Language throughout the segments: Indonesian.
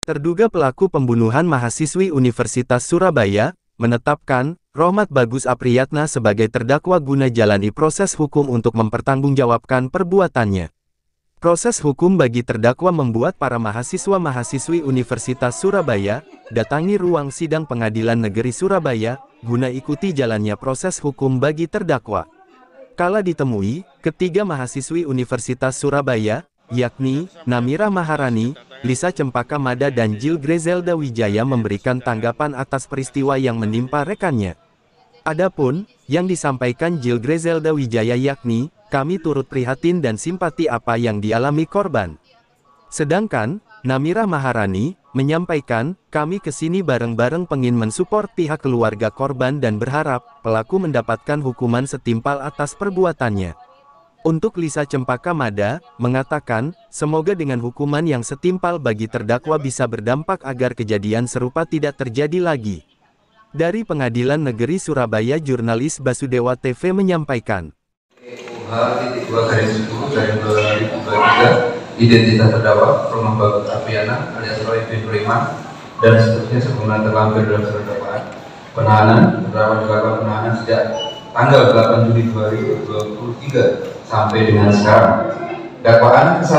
Terduga pelaku pembunuhan mahasiswi Universitas Surabaya, menetapkan Rohmat Bagus Apriyatna sebagai terdakwa guna jalani proses hukum untuk mempertanggungjawabkan perbuatannya. Proses hukum bagi terdakwa membuat para mahasiswa-mahasiswi Universitas Surabaya datangi ruang sidang Pengadilan Negeri Surabaya guna ikuti jalannya proses hukum bagi terdakwa. Kala ditemui, ketiga mahasiswi Universitas Surabaya, yakni Namira Maharani, Lisa Cempaka Mada dan Jill Grezelda Wijaya memberikan tanggapan atas peristiwa yang menimpa rekannya. Adapun yang disampaikan Jill Grezelda Wijaya yakni, kami turut prihatin dan simpati apa yang dialami korban. Sedangkan, Namira Maharani menyampaikan, kami kesini bareng-bareng pengin mensupport pihak keluarga korban dan berharap pelaku mendapatkan hukuman setimpal atas perbuatannya. Untuk Lisa Cempaka Mada, mengatakan, semoga dengan hukuman yang setimpal bagi terdakwa bisa berdampak agar kejadian serupa tidak terjadi lagi. Dari Pengadilan Negeri Surabaya, jurnalis Basudewa TV menyampaikan. Identitas terdakwa Rohmat Bagus Apriyatna alias Roy bin Roiman dan seterusnya sebagaimana terlampir dalam surat dakwaan. Penahanan terdakwa dilakukan penahanan sejak tanggal 8 Juli 2023 sampai dengan sekarang. Dakwaan ke-1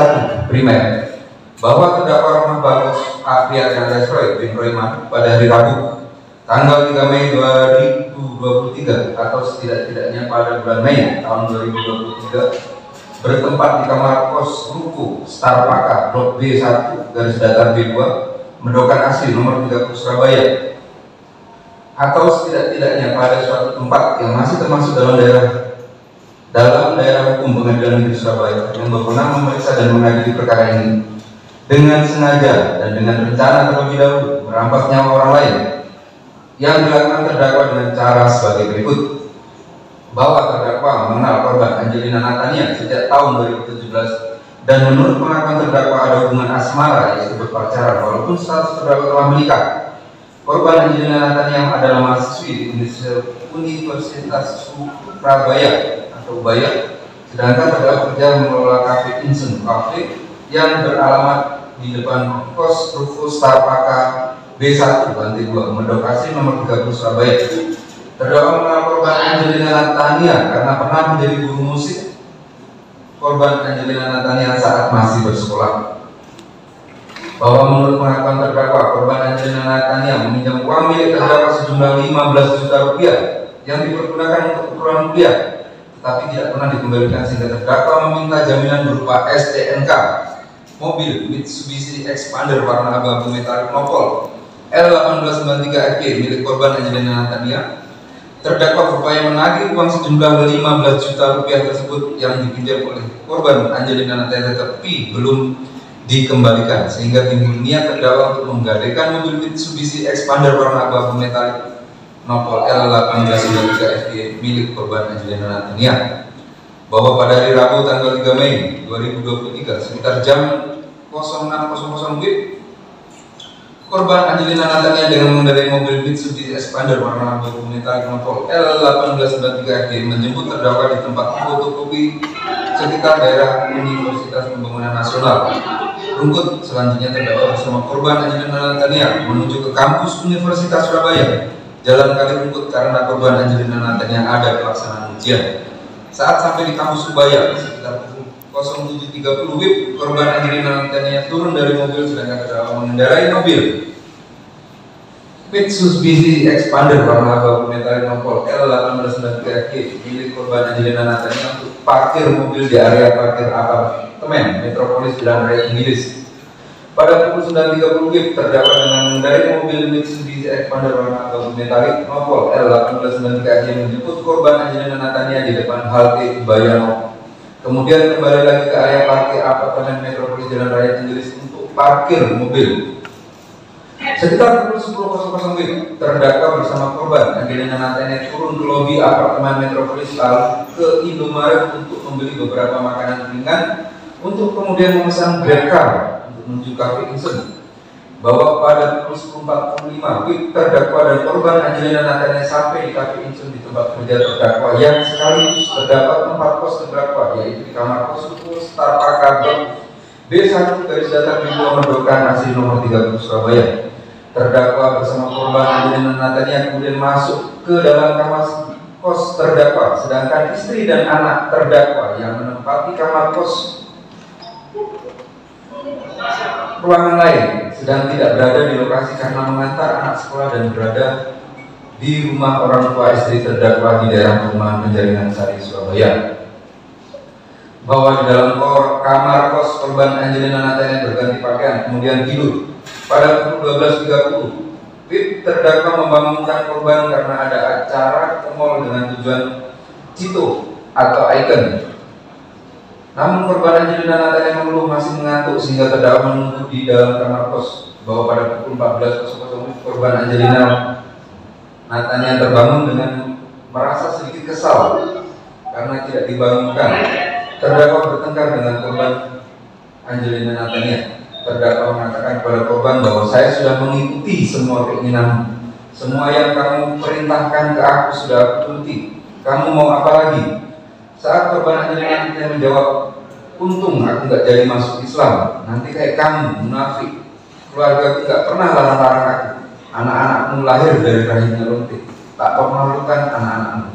primer bahwa terdakwa Rohmat Bagus Apriyatna alias Roy bin Roiman pada hari Rabu tanggal 3 Mei 2023 atau setidak-tidaknya pada bulan Mei tahun 2023 bertempat di kamar kos Ruko Starpaka Blok B1 garis datar B2 Mendokan Asri nomor 30 Surabaya atau setidak-tidaknya pada suatu tempat yang masih termasuk dalam daerah hukum Pengadilan Negeri Surabaya yang berwenang memeriksa dan mengadili perkara ini dengan sengaja dan dengan rencana terlebih dahulu merampas nyawa orang lain yang dilakukan terdakwa dengan cara sebagai berikut. Bahwa terdakwa mengenal korban Angelina Natania sejak tahun 2017 dan menurut pengakuan terdakwa ada hubungan asmara yaitu berpacaran walaupun status terdakwa telah menikah. Korban Angelina Natania adalah mahasiswi di Universitas Surabaya atau Ubaya, sedangkan terdakwa kerja mengelola kafe Insun Cafe yang beralamat di depan kos Ruko Starpaka B1 lantai 2 Mendokasi nomor 30 Surabaya. Terdakwa mengenal korban Angelina Natania karena pernah menjadi guru musik korban Angelina Natania saat masih bersekolah. Bahwa menurut pengakuan terdakwa, korban Angelina Natania meminjam uang milik terdakwa sejumlah 15 juta rupiah yang dipergunakan untuk keperluan kuliah, tetapi tidak pernah dikembalikan sehingga terdakwa meminta jaminan berupa STNK mobil Mitsubishi Expander warna abu-abu metalik nopol L1893 FG milik korban Angelina Natania. Terdakwa berupaya menagih uang sejumlah 15 juta rupiah tersebut yang dipinjam oleh korban Angelina Natania tetapi belum dikembalikan sehingga timbul niat terdakwa untuk menggadaikan mobil Mitsubishi Expander warna abu-abu metalik nopol L1893 FG milik korban Angelina Natania. Bahwa pada hari Rabu tanggal 3 Mei 2023 sekitar jam 06.00 WIB korban Angelina Natania dengan mengendarai mobil Mitsubishi Expander warna abu-abu metalik nopol L1893 FG menjemput terdakwa di tempat fotokopi sekitar daerah Universitas Pembangunan Nasional Rungkut. Selanjutnya terdakwa bersama korban Angelina Natania menuju ke kampus Universitas Surabaya Jalan Kali Rungkut karena korban Angelina Natania ada pelaksanaan ujian. Saat sampai di kampus Ubaya sekitar 07.30 WIB korban Angelina Natania turun dari mobil sedangkan terdakwa mengendarai mobil Mitsubishi Expander warna abu-abu metalik nopol L1893 FG milik korban Angelina Natania untuk parkir mobil di area parkir apartemen Metropolis Jalan Raya Inggris. Pada pukul 9.30 WIB terdakwa dengan mengendarai mobil Mitsubishi Expander warna abu-abu metalik nopol L1893 FG menjemput korban Angelina Natania di depan halte Ubaya. Kemudian kembali lagi ke area parkir apartemen Metropolis Jalan Raya Inggris untuk parkir mobil. Sekitar pukul 10.00 WIB, terdakwa bersama korban Angelina Natania turun ke lobi apartemen Metropolis lalu ke Indomaret untuk membeli beberapa makanan ringan untuk kemudian memesan Grab car untuk menuju kafe Insun. Bahwa pada pukul 10.45 WIB terdakwa dan korban Angelina Natania sampai di kafe Insun di tempat kerja terdakwa yang sekaligus terdapat tempat kos terdakwa yaitu di kamar kos Ruko Starpaka Blok B1 garis datar Pintu Merdokan Asri nomor 30 Surabaya. Terdakwa bersama korban Angelina Natania kemudian masuk ke dalam kamar kos terdakwa, sedangkan istri dan anak terdakwa yang menempati kamar kos ruangan lain sedang tidak berada di lokasi karena mengantar anak sekolah dan berada di rumah orang tua istri terdakwa di daerah Perumahan Penjaringan Sari, Surabaya. Bahwa di dalam kamar kos korban Angelina Natania berganti pakaian kemudian tidur. Pada pukul 12.30, Bib terdakwa membangunkan korban karena ada acara ke mall dengan tujuan Cito atau Icon. Namun korban Angelina Natania mengeluh masih mengantuk sehingga terdakwa menunggu di dalam kamar kos. Bahwa pada pukul 14.00 korban Angelina Natania terbangun dengan merasa sedikit kesal karena tidak dibangunkan. Terdakwa bertengkar dengan korban Angelina Natania. Terdakwa mengatakan kepada korban bahwa saya sudah mengikuti semua keinginanmu. Semua yang kamu perintahkan ke aku sudah aku turuti. Kamu mau apa lagi? Saat korban Angelina Natania menjawab, untung aku nggak jadi masuk Islam. Nanti kayak kamu, munafik. Keluarga tidak pernah larang-larang aku. Anak-anakmu lahir dari rahimnya lonte. Tak memerlukan anak-anakmu.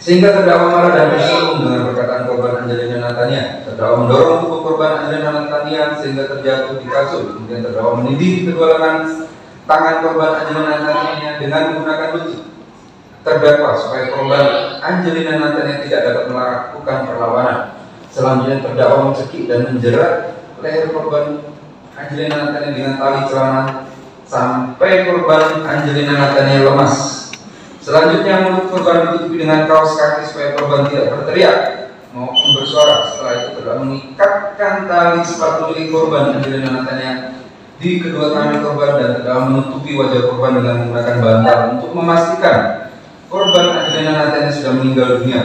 Sehingga terdakwa marah dan tersinggung dengan perkataan korban Angelina Natania. Terdakwa mendorong tubuh korban Angelina Natania sehingga terjatuh di kasur. Kemudian terdakwa menindih kedua lengan tangan korban Angelina Natania dengan menggunakan besi. Terdakwa supaya korban Angelina Natania tidak dapat melakukan perlawanan. Selanjutnya terdakwa mencekik dan menjerat leher korban Angelina Natania dengan tali celana sampai korban Angelina Natania lemas. Selanjutnya mulut korban ditutupi dengan kaos kaki supaya korban tidak berteriak maupun bersuara. Setelah itu terdakwa mengikatkan tali sepatu milik korban Angelina Natania di kedua tangan korban dan terdakwa menutupi wajah korban dengan menggunakan bantal untuk memastikan korban Angelina Natania sudah meninggal dunia.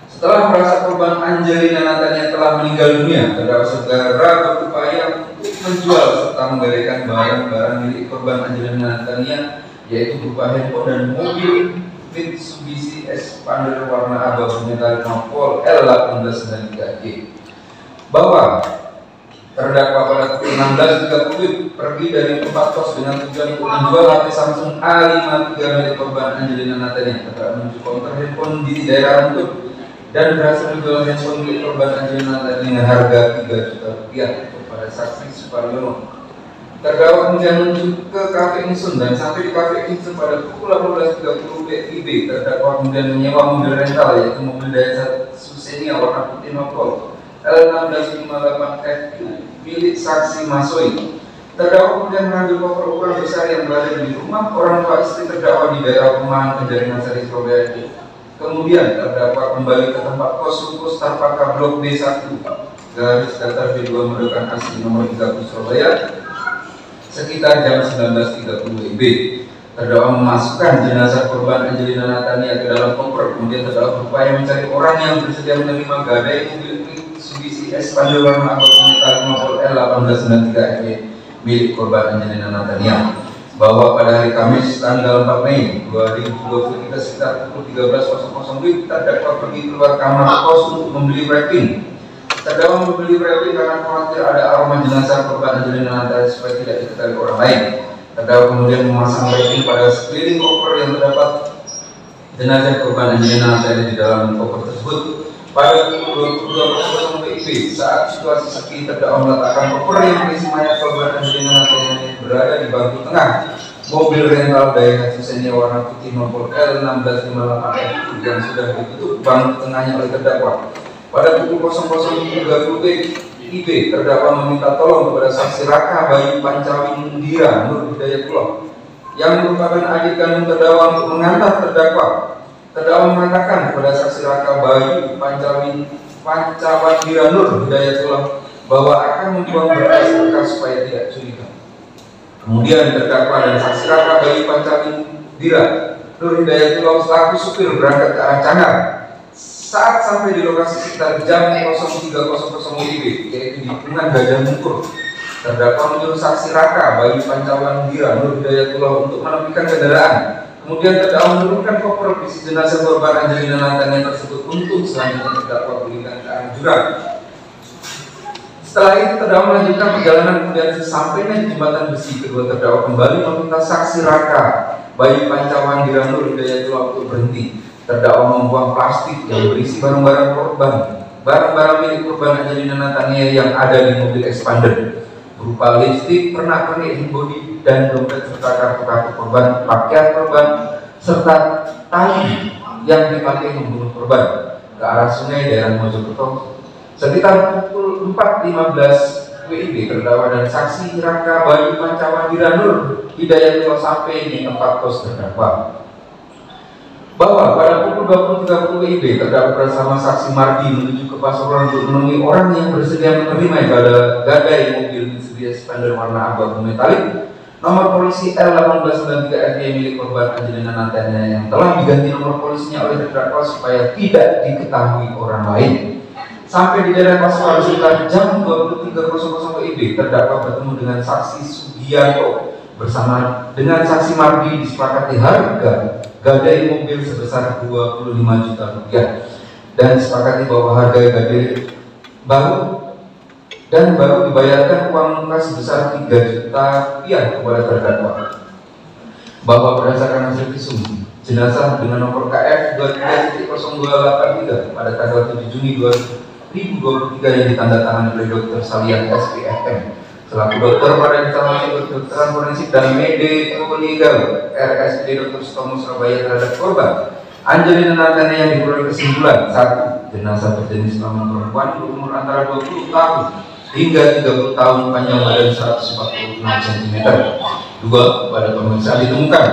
Setelah merasa korban Angelina Natania telah meninggal dunia, terdakwa segera berupaya untuk menjual serta menggadaikan barang-barang milik korban Angelina Natania, yaitu berupa handphone dan mobil Mitsubishi Expander warna abu-abu metalik Nopol L1893G. Bahwa terdakwa pada pukul 16.30 pergi dari tempat kos dengan tujuan untuk menjual HP Samsung A53 milik korban Angelina Natania. Terdakwa menuju counter handphone di daerah Rungkut dan berhasil menjual handphone milik korban Angelina Natania dengan harga 3 juta rupiah kepada saksi Suparyono. Terdakwa kemudian menuju ke kafe Insun dan sampai di kafe Insun pada pukul 18.30 WIB. Terdakwa kemudian menyewa mobil rental yaitu mobil Daihatsu Xenia warna putih Nopol L1658FQ milik saksi Masoi. Terdakwa kemudian mengambil koper ukuran besar yang berada di rumah orang tua istri terdakwa di daerah Perumahan Penjaringan Sari, Surabaya. Kemudian terdakwa kembali ke tempat kos Ruko Starpaka Blok B1 garis datar B2 Merdokan Asri nomor 30 Surabaya sekitar jam 19.30 WIB. Terdakwa memasukkan jenazah korban Angelina Natania ke dalam koper. Kemudian terdakwa berupaya mencari orang yang bersedia menerima gadai mobil Mitsubishi Expander warna abu-abu metalik Nopol L1893F milik korban Angelina Natania. Bahwa pada hari Kamis tanggal 4 Mei 2023 sekitar pukul 13.00 WIB terdakwa pergi keluar kamar kos untuk membeli wrapping. Terdakwa membeli wrapping karena khawatir ada aroma jenazah korban Angelina Natania supaya tidak diketahui orang lain. Terdakwa kemudian memasang wrapping pada sekeliling koper yang terdapat jenazah korban Angelina Natania di dalam koper tersebut. Pada pukul 22.00 WIB saat situasi sepi, terdakwa meletakkan koper yang berisi mayat korban Angelina Natania berada di bangku tengah mobil rental Daihatsu Xenia warna putih Nopol L1658F yang sudah ditutup bangku tengahnya oleh terdakwa. Pada pukul 00.30 WIB, terdakwa meminta tolong kepada saksi Raka Bayu Pancawindira Nur Hidayatullah yang merupakan adik kandung terdakwa untuk mengantar terdakwa. Terdakwa mengatakan kepada saksi Raka Bayu Pancawindira Nur Hidayatullah bahwa akan membuang berkas-berkas supaya tidak curiga. Kemudian terdakwa dan saksi Raka Bayu Pancawindira Nur Hidayatullah selaku supir berangkat ke arah Cangar. Saat sampai di lokasi sekitar jam 03.00 WIB, yaitu di lingkungan Gajah Mungkur, terdakwa menyuruh saksi Raka Bayu Pancawindira Nur Hidayatullah untuk menepikan kendaraan. Kemudian terdakwa menurunkan koper berisi jenazah korban Angelina Natania tersebut untuk selanjutnya terdakwa berikan ke arah jurang. Setelah itu terdakwa melanjutkan perjalanan, kemudian sesampainya di jembatan besi, kedua terdakwa kembali meminta saksi Raka Bayu Pancawan Diranur Hidayatullah untuk berhenti. Terdakwa membuang plastik yang berisi barang-barang korban, barang-barang milik korban Angelina Natania yang ada di mobil expander, berupa lipstik, pernak-pernik handbody dan dompet serta kartu-kartu korban, pakaian korban serta tali yang dipakai membunuh korban ke arah sungai daerah Mojokerto. Sekitar pukul 4.15 WIB, terdakwa dan saksi Raka Bayu Pancawan Diranur Hidayatullah sampai di tempat kos terdakwa. Bahwa pada pukul 20.30 WIB, terdakwa bersama saksi Mardi menuju ke Pasuruan untuk menemui orang yang bersedia menerima pada gadai mobil Mitsubishi Expander warna abu-abu metalik nomor polisi L1893FY milik korban Angelina Natania yang telah diganti nomor polisinya oleh terdakwa supaya tidak diketahui orang lain. Sampai di daerah Pasuruan sekitar jam 23.00 WIB, terdakwa bertemu dengan saksi Sugianto bersama dengan saksi Mardi, disepakati harga gadai mobil sebesar 25 juta rupiah dan disepakati bahwa harga gadai baru dibayarkan uang muka sebesar 3 juta rupiah kepada terdakwa. Bahwa berdasarkan hasil visum jenazah dengan nomor KF 23.0283 pada tanggal 7 Juni 2023 yang ditandatangani oleh Dr. Salian SPFM selaku dokter pada Institut Kedokteran Forensik dan Mediko Legal RSUD Dr. Sutomo Surabaya terhadap korban Angelina Natania yang diperoleh kesimpulan: 1. Jenazah berjenis kelamin perempuan berumur antara 20 tahun hingga 30 tahun, panjang badan 146 cm. 2. Pada pemeriksaan ditemukan: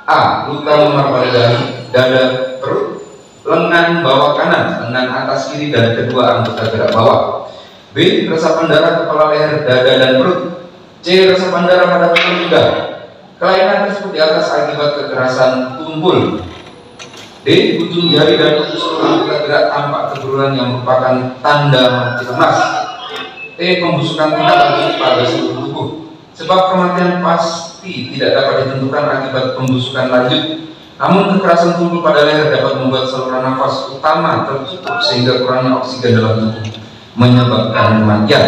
A. Luka memar pada dahi, dada, perut, lengan bawah kanan, lengan atas kiri dan kedua anggota gerak bawah. B. Resapan darah kepala, leher, dada dan perut. C. Resapan darah pada punggung. Kelainan tersebut di atas akibat kekerasan tumpul. D. Ujung jari dan ujung seluruh anggota gerak tampak keburuan yang merupakan tanda mati lemas. T. Pembusukan tindak lanjut pada seluruh tubuh. Sebab kematian pasti tidak dapat ditentukan akibat pembusukan lanjut. Namun kekerasan tubuh pada leher dapat membuat saluran nafas utama tertutup sehingga kurangnya oksigen dalam tubuh menyebabkan kematian.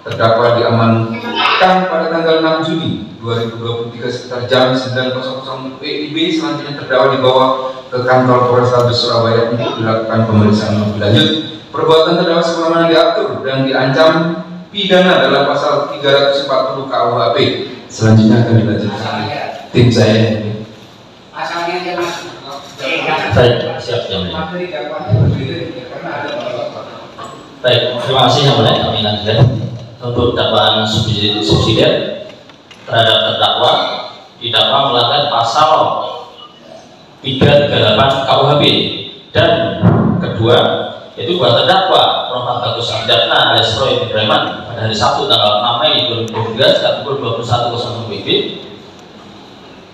Terdakwa diamankan pada tanggal 6 Juni 2023 sekitar jam 9.00 WIB. Selanjutnya terdakwa dibawa ke kantor Polrestabes Surabaya untuk dilakukan pemeriksaan lebih lanjut. Perbuatan terdakwa sebagaimana diatur dan diancam pidana dalam pasal 340 KUHP. Selanjutnya akan dilanjutkan tim saya. Baik, siap yang mulia. Baik, terima kasih yang mulia. Kami lanjutkan untuk dakwaan subsidiar terhadap terdakwa. Didakwa melanggar pasal 338 KUHP, dan kedua yaitu bahwa terdakwa Rohmat Bagus Apriatna alias Roy Ibrahiman pada hari Sabtu tanggal 6 Mei 2023 sekitar pukul 21.00 WIB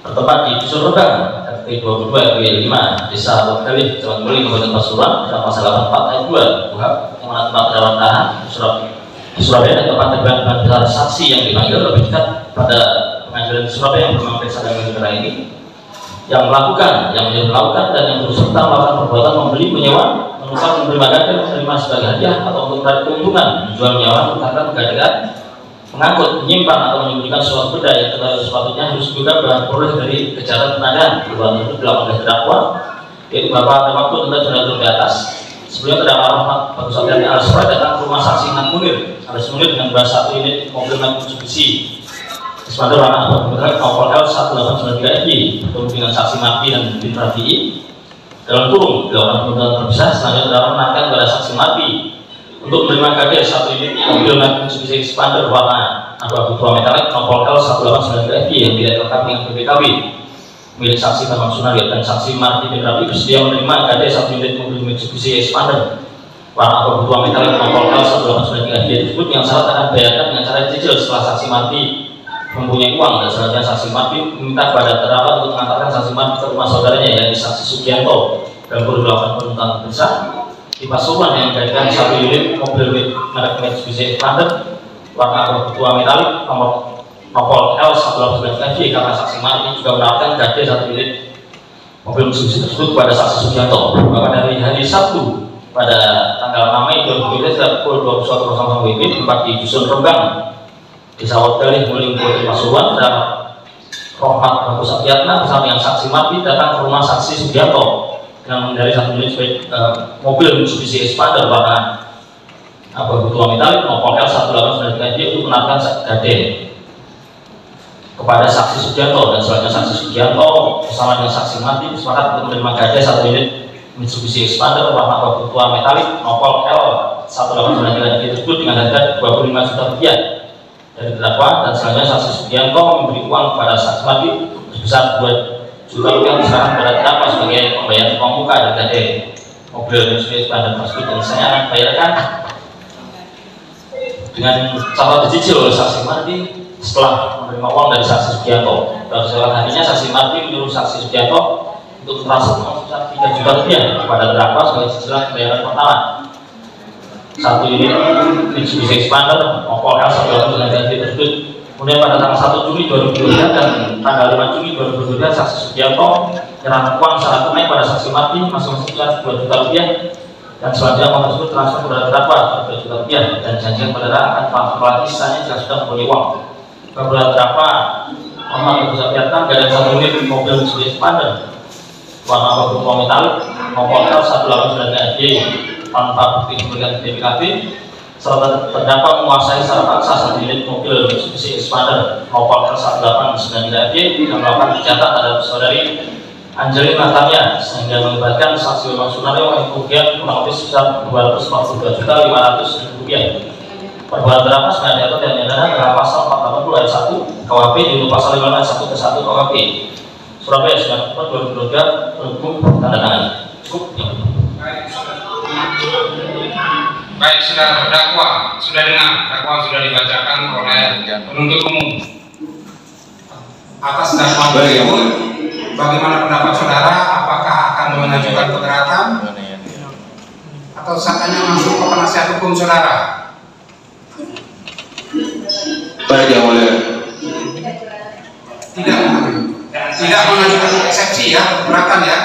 bertempat di Dusun Rodang RT 22 RW 5 Desa Bogkali Kecamatan Beli Kabupaten Pasuruan dalam pasal 84 ayat 2 KUHP yang mana tempat terdapat tahan di Surabaya dan tempat terdapat besar saksi yang dipanggil lebih dekat pada pengadilan di Surabaya yang memeriksa dan negara ini yang melakukan dan yang turut serta melakukan perbuatan membeli, menyewa, menukar, menerima gadai, menerima sebagai hadiah atau untuk mencari keuntungan, menjual, menyewa, menukarkan, menggadaikan, mengangkut, menyimpan atau menyembunyikan suatu benda yang sepatutnya harus juga berperoleh dari kejahatan pengadaan. Perbuatan itu dilakukan oleh terdakwa, yaitu Bapak dan waktu tentang sudah di atas. Sebelumnya terdakwa Rohmat Bagus Apriatna alias Roy datang ke rumah saksi Nan Munir alias Munir dengan beras 1 unit mobil Mitsubishi Expander warna abu nomor L1893FY bertemu dengan saksi Mardi dan bin Rafi'i dalam kurung dilakukan pemeriksaan terpisah. Selanjutnya terdakwa menawarkan kepada saksi Mardi untuk menerima gadai 1 unit mobil Mitsubishi Expander warna abu-abu tua metalik nomor L1893FY yang tidak lengkap dengan BPKB milik saksi Bambang Sunaryo, dan saksi Mardi bin Rafi'i bersedia menerima gadai 1 unit mobil Mitsubishi Expander warna abu-abu tua metalik nomor L1893FY tersebut yang syarat akan dibayarkan dengan cara cicil setelah saksi Mardi mempunyai uang. Dan selanjutnya saksi Mardi meminta kepada terdakwa untuk mengantarkan saksi Mardi ke rumah saudaranya yaitu saksi Sugianto dan perlu dilakukan penuntutan terpisah di Pasuruan yang menjadikan 1 unit mobil merek Mitsubishi Expander warna abu tua metalik nomor L1893FY karena saksi Mardi juga menawarkan gadai 1 unit mobil Mitsubishi tersebut kepada saksi Sugianto. Bahwa dari hari Sabtu pada tanggal 6 Mei 2023 pukul 21.00 WIB tempat di Dusun Rembang, Desa Wadgalih, Muling, Kabupaten Pasuruan, dan Rohmat Bagus Apriyatna bersama dengan saksi mati datang ke rumah saksi Sugianto dengan mengendarai 1 unit mobil Mitsubishi Expander warna abu-abu tua metalik Opel L1893 untuk menabrak gade kepada saksi Sugianto, dan selanjutnya saksi Sugianto bersama dengan saksi mati bersepakat untuk menerima gade 1 unit Mitsubishi Expander warna abu-abu tua metalik Opel L1893 tersebut dengan harga 25 juta rupiah dari terdakwa, dan selanjutnya saksi Sugianto memberi uang kepada saksi mati sebesar 2 juta rupiah diserahkan kepada terdakwa sebagai pembayaran uang muka dari gade mobil Mitsubishi Expander tersebut, dan saya akan bayarkan dengan cara dicicil oleh saksi mati setelah menerima uang dari saksi Sugianto. Dan setelah harinya saksi mati menyuruh saksi Sugianto untuk transfer uang sebesar 3 juta rupiah kepada terdakwa sebagai cicilan pembayaran pertama 1 unit Mitsubishi Expander Opel L1893 tersebut. Kemudian pada tanggal 1 Juni 2023 dan tanggal 5 Juni 2023 saksi Sugianto menyerahkan uang secara tunai pada saksi mati masing-masing 2 juta rupiah, dan selanjutnya uang tersebut transfer kepada terdakwa 2 juta rupiah, dan janji kepada terdakwa akan transfer lagi sisanya jika sudah mempunyai uang. Kepada terdakwa Rohmat Bagus Apriyatna gada 1 unit mobil Mitsubishi Expander warna abu-abu tua metalik Opel L1893 tanpa bukti memberikan BPKB, serta terdakwa menguasai secara paksa 1 unit mobil Mitsubishi Expander Opel L1893 dan melakukan kejahatan terhadap saudari Angelina Tania sehingga melibatkan saksi Bambang Sunario yang kerugian kurang lebih sebesar 242.500.000 rupiah. Perbuatan terdakwa sebenarnya diatur dan dinyatakan dalam pasal 480 ayat 1 KUHP di pasal 5 ayat 1 ke 1 KUHP. Surabaya 9 2023 hukum tanda tangan. Cukup. Baik, saudara terdakwa sudah dengar, dakwaan sudah dibacakan oleh penuntut umum. Atas dakwaan tersebut, bagaimana pendapat saudara? Apakah akan mengajukan keberatan atau saatnya langsung ke penasihat hukum saudara? Baik, yang mulia. Tidak mengajukan eksepsi ya, keberatan ya?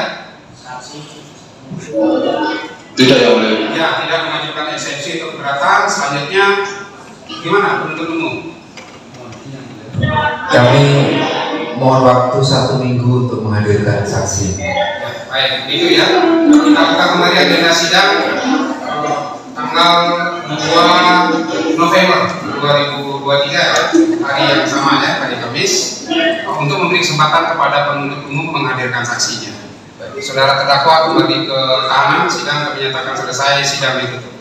Tidak, yang mulia. Ya, tidak mengajukan eksepsi atau keberatan. Selanjutnya gimana penuntut umum? Kami mohon waktu 1 minggu untuk menghadirkan saksi. Ya, baik, itu ya. Kita buka kembali agenda sidang tanggal 2 November 2023 hari yang sama ya, hari Kamis, untuk memberi kesempatan kepada penuntut umum menghadirkan saksinya. Saudara terdakwa kembali ke tahanan, sidang kami nyatakan selesai, sidang ditutup.